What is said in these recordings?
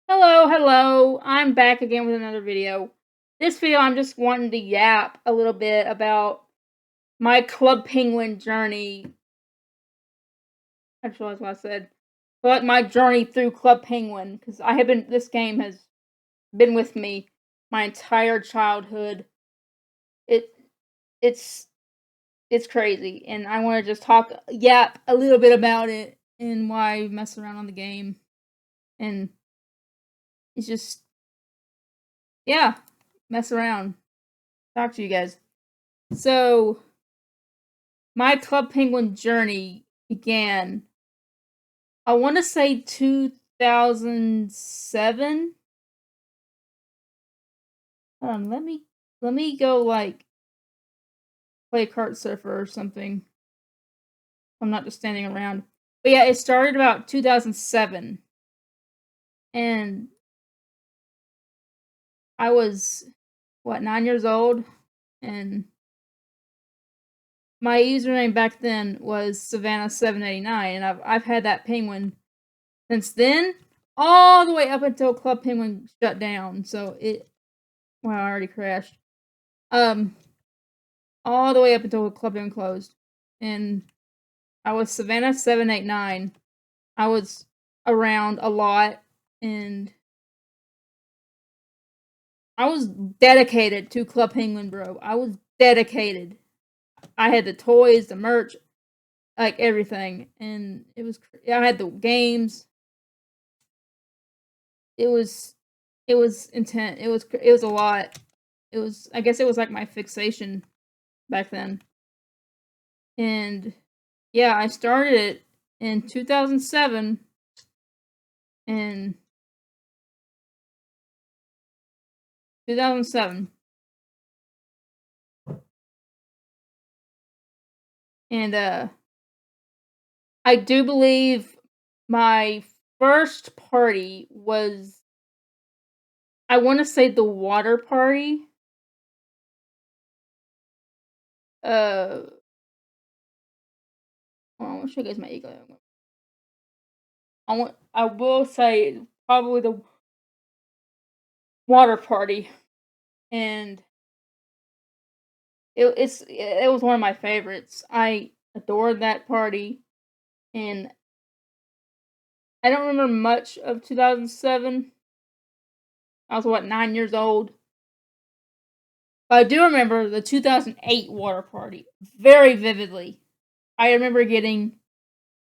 Hello, hello. I'm back again with another video. This video, I'm just wanting to yap a little bit about my Club Penguin journey. I just realized what I said. But my journey through Club Penguin, because this game has been with me my entire childhood. It, it's, it's crazy, and I want to just yap a little bit about it and why I mess around on the game, and it's just, yeah, mess around. Talk to you guys. So, my Club Penguin journey began, I want to say 2007. Hold on, let me go like play Kart Surfer or something. I'm not just standing around. But yeah, it started about 2007, and I was what, 9 years old, and my username back then was Savannah789, and I've had that penguin since then, all the way up until Club Penguin shut down. So well, I already crashed. Um, all the way up until Club Penguin closed, and I was Savannah789. I was around a lot, and I was dedicated to Club Penguin, bro. I was dedicated. I had the toys, the merch, like everything, and I had the games. It was it was intense. It was a lot. I guess it was like my fixation back then. And yeah, I started it in 2007, in 2007. And I do believe my first party was, I want to say, the water party. Uh hold on, I want to show you guys my ego. I will say probably the water party, and it was one of my favorites. I adored that party, and I don't remember much of 2007. I was what, 9 years old. But I do remember the 2008 water party very vividly. I remember getting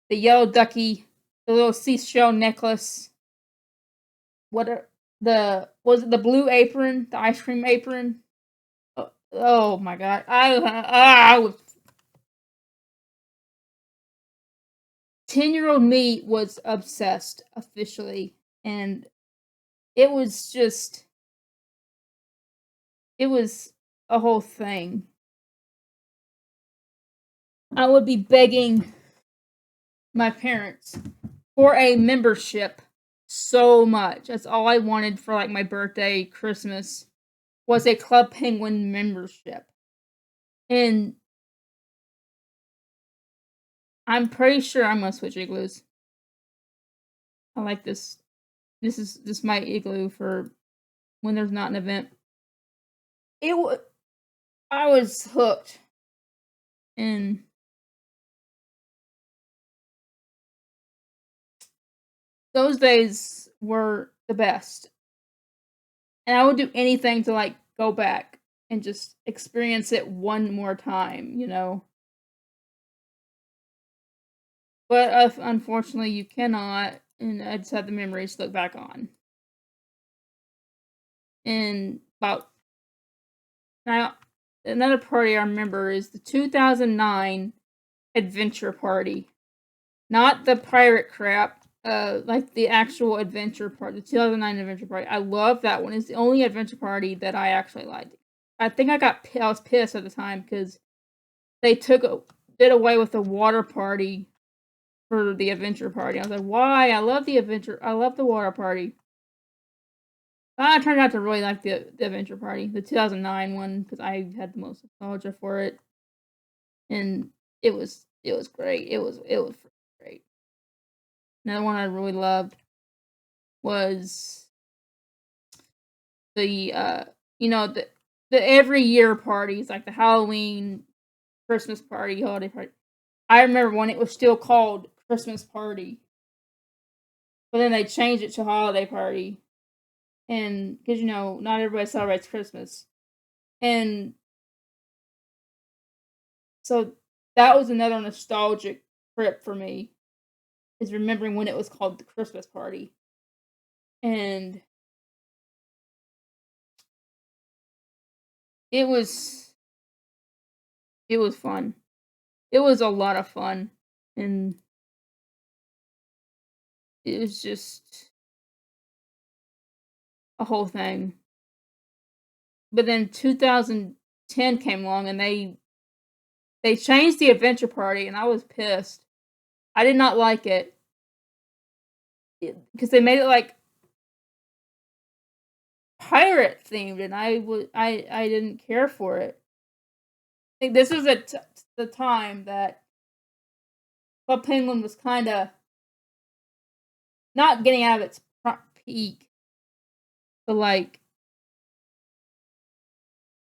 the yellow ducky, the little seashell necklace. Was it the blue apron, the ice cream apron? Oh my god! I was 10-year-old me was obsessed officially, and it was just it was a whole thing. I would be begging my parents for a membership so much. That's all I wanted for like my birthday, Christmas, was a Club Penguin membership. And I'm pretty sure I'm gonna switch igloos. I like this. This my igloo for when there's not an event. It was I was hooked, and those days were the best. And I would do anything to like go back and just experience it one more time. But unfortunately, you cannot, and I just have the memories to look back on. And about now, another party I remember is the 2009 adventure party, not the pirate crap. Like the actual adventure party, the 2009 adventure party. I love that one. It's the only adventure party that I actually liked. I think I was pissed at the time because they did away with the water party for the adventure party. I was like, why? I love the adventure. I love the water party. I turned out to really like the adventure party, the 2009 one, because I had the most nostalgia for it, and it was great. It was great. Another one I really loved was the you know the every year parties like the Halloween, Christmas party, holiday party. I remember when it was still called Christmas party, but then they changed it to holiday party, and because not everybody celebrates Christmas, and so that was another nostalgic trip for me is remembering when it was called the Christmas party, and it was it was fun. It was a lot of fun, and it was just a whole thing. But then 2010 came along and they changed the adventure party and I was pissed. I did not like it because they made it like pirate themed and I didn't care for it. I think this was the time that Club Penguin was kind of not getting out of its peak, but like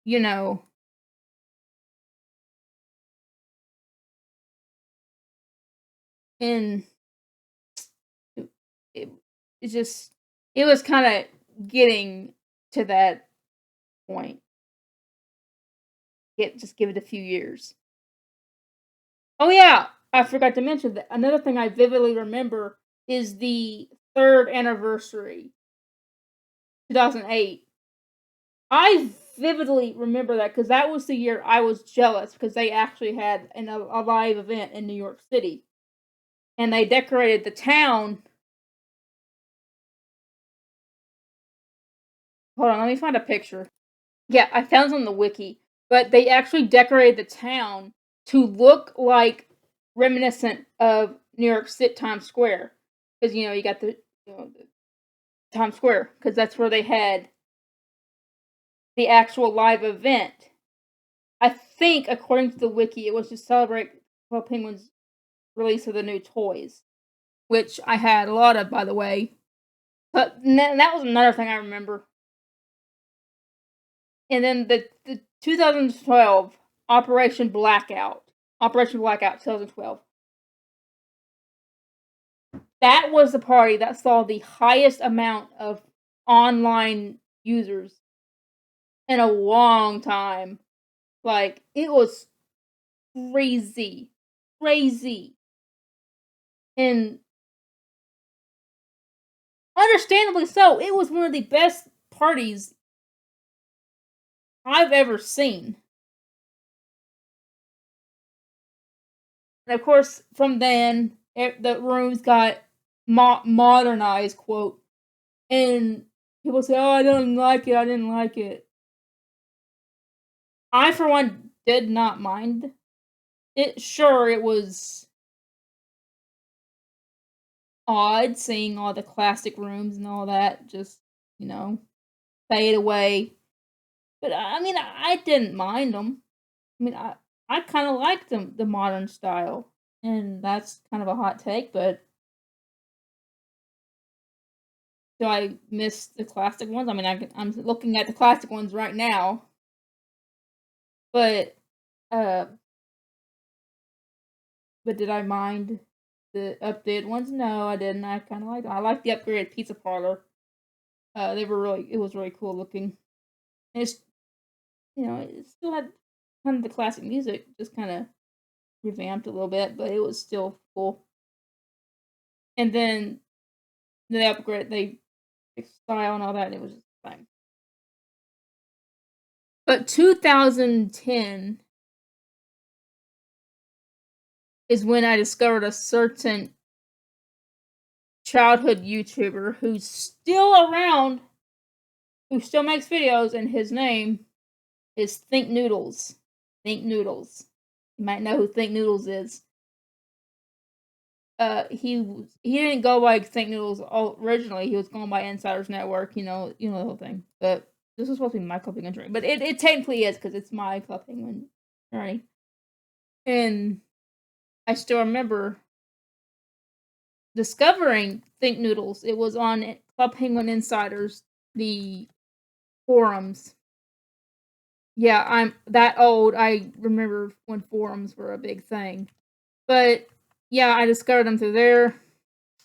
you know, in it, it just it was kind of getting to that point. Just give it a few years. Oh yeah, I forgot to mention that another thing I vividly remember is the third anniversary, 2008. I vividly remember that because that was the year I was jealous because they actually had a live event in New York City and they decorated the town. Hold on, let me find a picture. Yeah, I found it on the wiki, but they actually decorated the town to look like reminiscent of New York City Times Square because you got the Times Square because that's where they had the actual live event. I think, according to the wiki, it was to celebrate Club Penguin's release of the new toys, which I had a lot of, by the way. But that was another thing I remember. And then the 2012 Operation Blackout 2012. That was the party that saw the highest amount of online users in a long time. Like it was crazy, crazy, and understandably so. It was one of the best parties I've ever seen. And of course, from then the rooms got modernized, quote, and people say, "Oh, I didn't like it. I didn't like it." I, for one, did not mind it. Sure, it was odd seeing all the classic rooms and all that just, you know, fade away. But I mean, I didn't mind them. I mean, I kind of like the modern style, and that's kind of a hot take. But do I miss the classic ones? I mean, I'm looking at the classic ones right now, but uh, but did I mind the updated ones? No, I didn't. I kind of like. I like the upgraded pizza parlor. They were really. It was really cool looking. And it's it still had kind of the classic music, just kind of revamped a little bit, but it was still cool. And then they upgrade, they fixed style and all that, and it was just fine. But 2010 is when I discovered a certain childhood YouTuber who's still around, who still makes videos, and his name is Think Noodles. Think Noodles. You might know who Think Noodles is. He didn't go by Think Noodles originally. He was going by Insiders Network. The whole thing. But this was supposed to be my Club Penguin journey, but it technically is because it's my Club Penguin journey. And I still remember discovering Think Noodles. It was on Club Penguin Insiders, the Forums. Yeah, I'm that old. I remember when forums were a big thing. But yeah, I discovered them through there.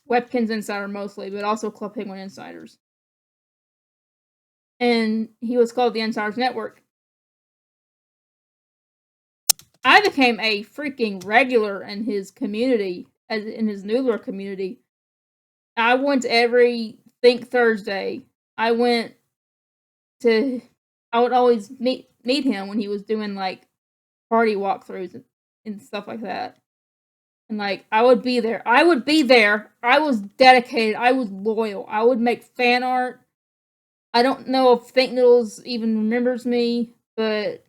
Webkins Insider mostly, but also Club Penguin Insiders. And he was called the Insiders Network. I became a freaking regular in his community, as in his Noodler community. I went every Think Thursday. I went to. I would always meet him when he was doing like party walkthroughs and stuff like that. And like I would be there. I would be there. I was dedicated. I was loyal. I would make fan art. I don't know if Think Noodles even remembers me, but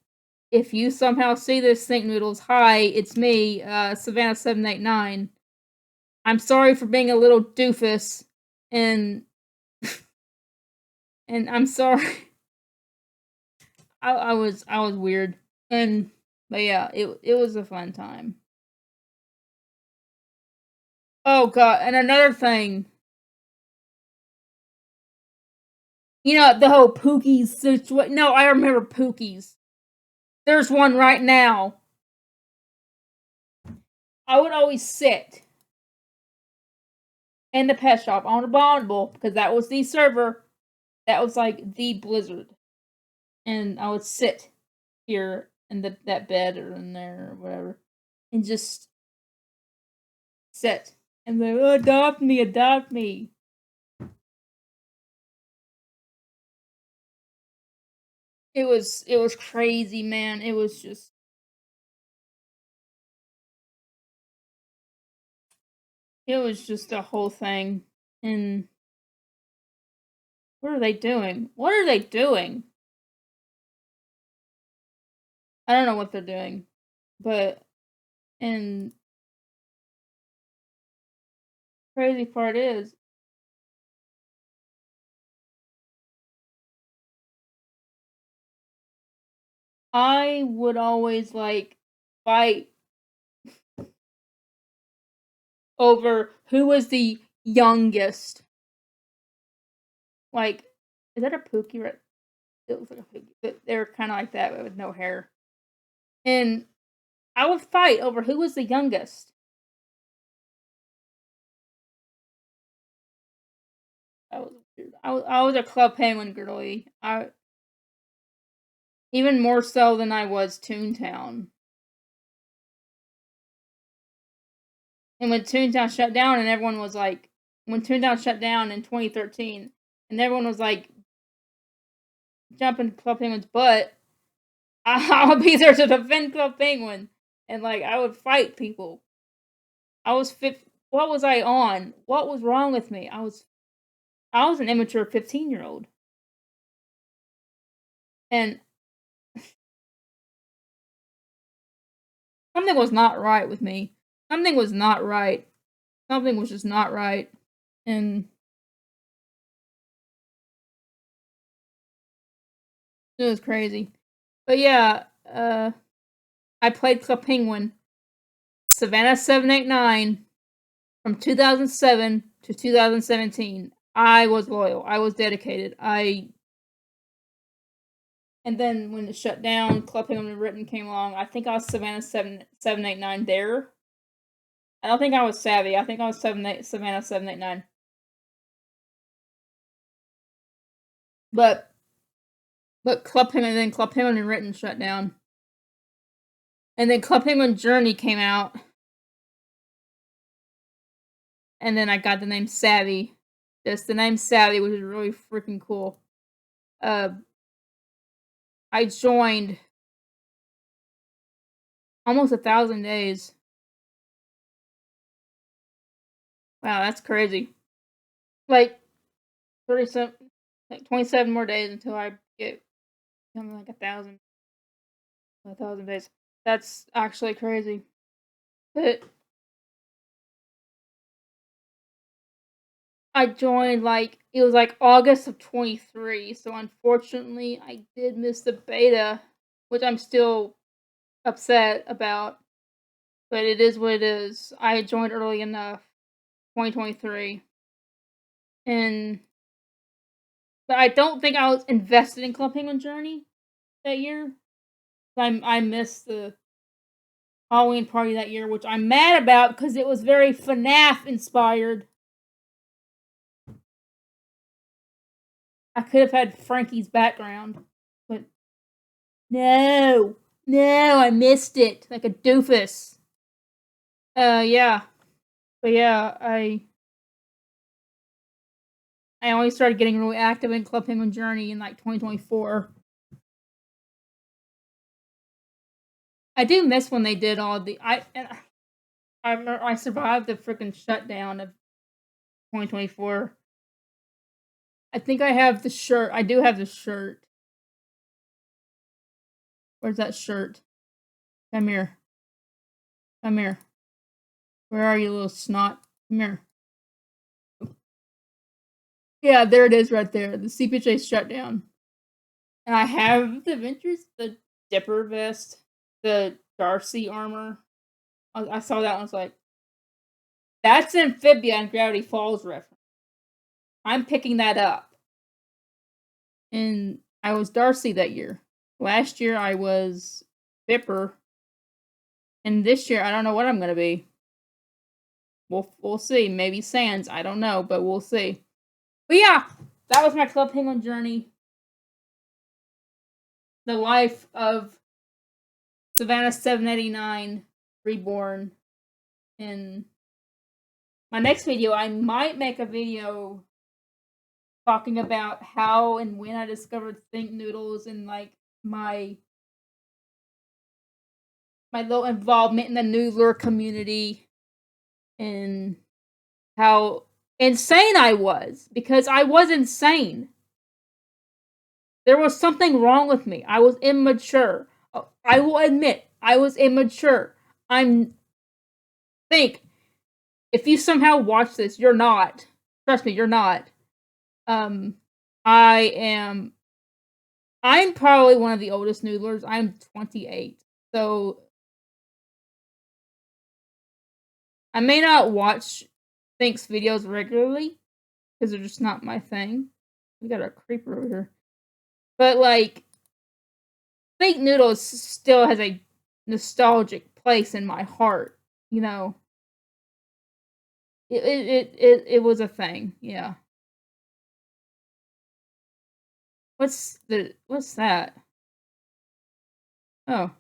if you somehow see this, Think Noodles, hi, it's me, Savannah789. I'm sorry for being a little doofus, and I'm sorry. I was weird, and but yeah, it was a fun time. Oh god, and another thing, the whole Pookie's situation. No, I remember Pookie's. There's one right now. I would always sit in the pet shop on Abominable because that was the server. That was like the Blizzard, and I would sit here in that bed or in there or whatever, and just sit and like, oh, adopt me, adopt me. It was crazy, man. It was just a whole thing. And what are they doing? What are they doing? I don't know what they're doing, but and crazy part is I would always like fight over who was the youngest. Like, is that a Pookie? Right? It looks like a Pookie. They're kind of like that, but with no hair. And I would fight over who was the youngest. That was weird. I was a Club Penguin girly. I even more so than I was Toontown. And when Toontown shut down, and everyone was like, when Toontown shut down in 2013, and everyone was like jumping Club Penguin's butt, I would be there to defend Club Penguin, and like I would fight people. I was What was I on? What was wrong with me? I was an immature 15-year-old, and something was not right with me. Something was not right. Something was just not right, and it was crazy. But yeah, I played Club Penguin, Savannah789, from 2007 to 2017. I was loyal. I was dedicated. And then when it shut down, Club Penguin Written came along. I think I was Savannah789 there. I don't think I was Savvy. I think I was Savannah789. But Club Penguin, then Club Penguin Written shut down. And then Club Penguin Journey came out. And then I got the name Savvy. Just the name Savvy, which is really freaking cool. I joined almost 1,000 days. Wow, that's crazy. Like 37, like 27 more days until I get something like 1,000 days. That's actually crazy. But I joined like it was like August of 23, so unfortunately I did miss the beta, which I'm still upset about. But it is what it is. I joined early enough, 2023, and But I don't think I was invested in Club Penguin Journey that year. I missed the Halloween party that year, which I'm mad about because it was very FNAF inspired. I could have had Frankie's background, but no, I missed it like a doofus. Yeah, but yeah, I only started getting really active in Club Penguin Journey in like 2024. I do miss when they did all the I remember I survived the freaking shutdown of 2024. I think I have the shirt. I do have the shirt. Where's that shirt? Come here. Come here. Where are you, little snot? Come here. Yeah, there it is right there. The CPJ shutdown. And I have the Adventures, the Dipper vest, the Darcy armor. I saw that and I was like, that's Amphibia and Gravity Falls reference. I'm picking that up. And I was Darcy that year. Last year I was Dipper. And this year I don't know what I'm gonna be. We'll see. Maybe Sans. I don't know, but we'll see. But yeah, that was my Club Penguin journey. The life of Savannah 789 Reborn. In my next video, I might make a video talking about how and when I discovered Think Noodles and like my little involvement in the Noodler community and how insane I was, because I was insane. There was something wrong with me. I was immature. I will admit, I was immature. Think, if you somehow watch this, you're not. Trust me, you're not. I am. I'm probably one of the oldest noodlers. I'm 28, so I may not watch Think's videos regularly because they're just not my thing. We got a creeper over here, but like, Think Noodles still has a nostalgic place in my heart. You know, it was a thing. Yeah. What's that? Oh,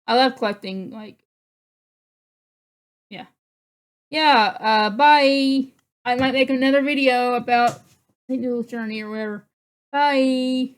I love collecting, like, yeah. Yeah, bye. I might make another video about the Noodles journey or whatever. Bye.